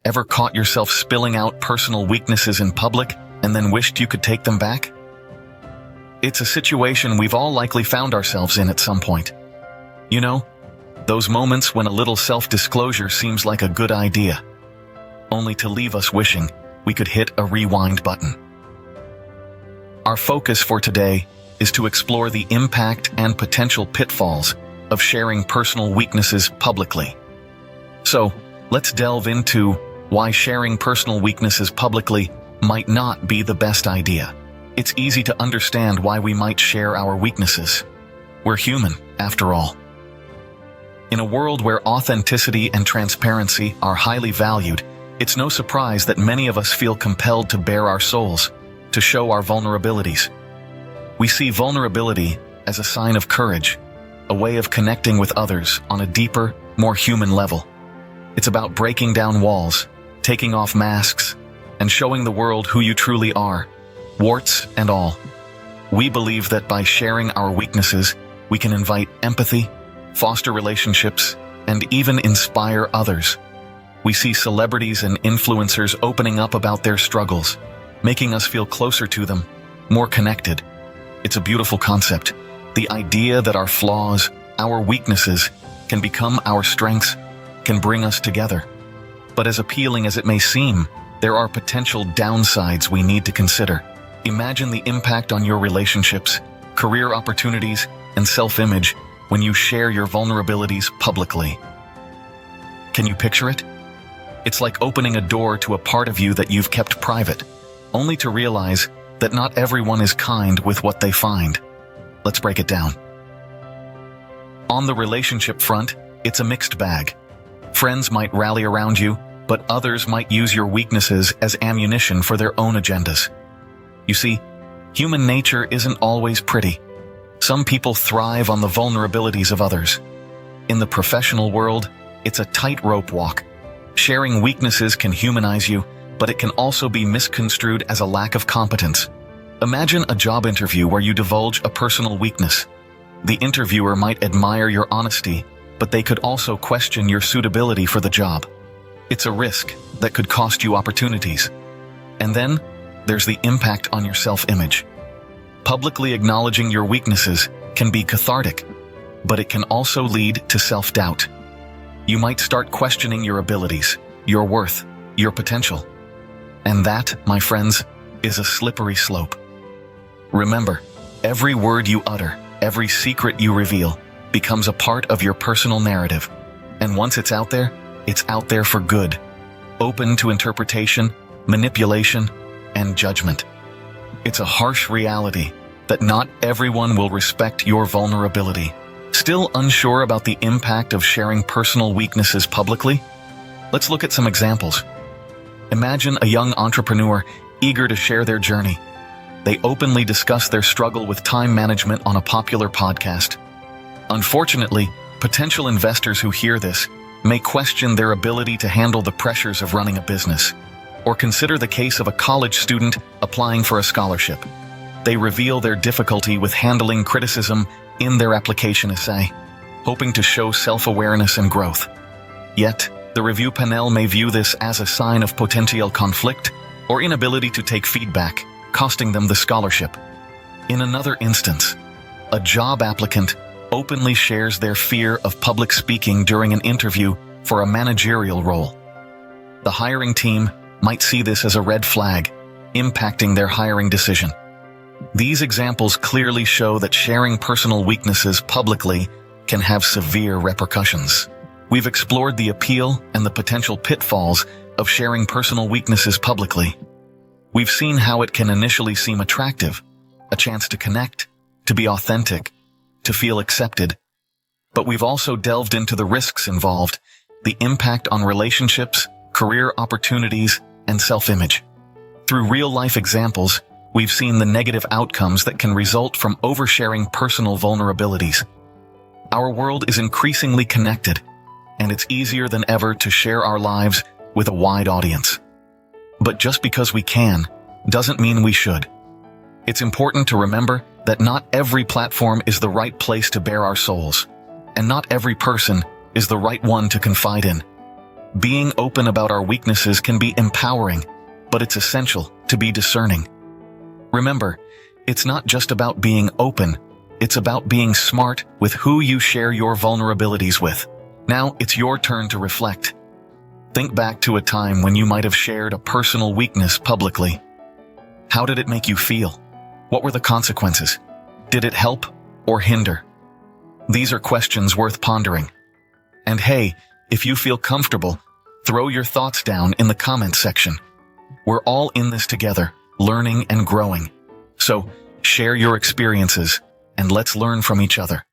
Ever caught yourself spilling out personal weaknesses in public and then wished you could take them back? It's a situation we've all likely found ourselves in at some point. You know, those moments when a little self-disclosure seems like a good idea, only to leave us wishing we could hit a rewind button. Our focus for today is to explore the impact and potential pitfalls of sharing personal weaknesses publicly. So, let's delve into why sharing personal weaknesses publicly might not be the best idea. It's easy to understand why we might share our weaknesses. We're human, after all. In a world where authenticity and transparency are highly valued, it's no surprise that many of us feel compelled to bare our souls, to show our vulnerabilities. We see vulnerability as a sign of courage, a way of connecting with others on a deeper, more human level. It's about breaking down walls, taking off masks, and showing the world who you truly are, warts and all. We believe that by sharing our weaknesses, we can invite empathy, foster relationships, and even inspire others. We see celebrities and influencers opening up about their struggles, making us feel closer to them, more connected. It's a beautiful concept. The idea that our flaws, our weaknesses, can become our strengths, can bring us together. But as appealing as it may seem, there are potential downsides we need to consider. Imagine the impact on your relationships, career opportunities, and self-image when you share your vulnerabilities publicly. Can you picture it? It's like opening a door to a part of you that you've kept private, only to realize that not everyone is kind with what they find. Let's break it down. On the relationship front, it's a mixed bag. Friends might rally around you, but others might use your weaknesses as ammunition for their own agendas. You see, human nature isn't always pretty. Some people thrive on the vulnerabilities of others. In the professional world, it's a tightrope walk. Sharing weaknesses can humanize you, but it can also be misconstrued as a lack of competence. Imagine a job interview where you divulge a personal weakness. The interviewer might admire your honesty, but they could also question your suitability for the job. It's a risk that could cost you opportunities. And then, there's the impact on your self-image. Publicly acknowledging your weaknesses can be cathartic, but it can also lead to self-doubt. You might start questioning your abilities, your worth, your potential. And that, my friends, is a slippery slope. Remember, every word you utter, every secret you reveal, becomes a part of your personal narrative. And once it's out there for good, open to interpretation, manipulation, and judgment. It's a harsh reality that not everyone will respect your vulnerability. Still unsure about the impact of sharing personal weaknesses publicly? Let's look at some examples. Imagine a young entrepreneur eager to share their journey. They openly discuss their struggle with time management on a popular podcast. Unfortunately, potential investors who hear this may question their ability to handle the pressures of running a business, or consider the case of a college student applying for a scholarship. They reveal their difficulty with handling criticism in their application essay, hoping to show self-awareness and growth. Yet, the review panel may view this as a sign of potential conflict or inability to take feedback, costing them the scholarship. In another instance, a job applicant openly shares their fear of public speaking during an interview for a managerial role. The hiring team might see this as a red flag, impacting their hiring decision. These examples clearly show that sharing personal weaknesses publicly can have severe repercussions. We've explored the appeal and the potential pitfalls of sharing personal weaknesses publicly. We've seen how it can initially seem attractive, a chance to connect, to be authentic, to feel accepted. But we've also delved into the risks involved, the impact on relationships, career opportunities, and self-image. Through real-life examples, we've seen the negative outcomes that can result from oversharing personal vulnerabilities. Our world is increasingly connected, and it's easier than ever to share our lives with a wide audience. But just because we can, doesn't mean we should. It's important to remember that not every platform is the right place to bare our souls, and not every person is the right one to confide in. Being open about our weaknesses can be empowering, but it's essential to be discerning. Remember, it's not just about being open, it's about being smart with who you share your vulnerabilities with. Now it's your turn to reflect. Think back to a time when you might have shared a personal weakness publicly. How did it make you feel? What were the consequences? Did it help or hinder? These are questions worth pondering. And hey, if you feel comfortable, throw your thoughts down in the comments section. We're all in this together, learning and growing. So, share your experiences, and let's learn from each other.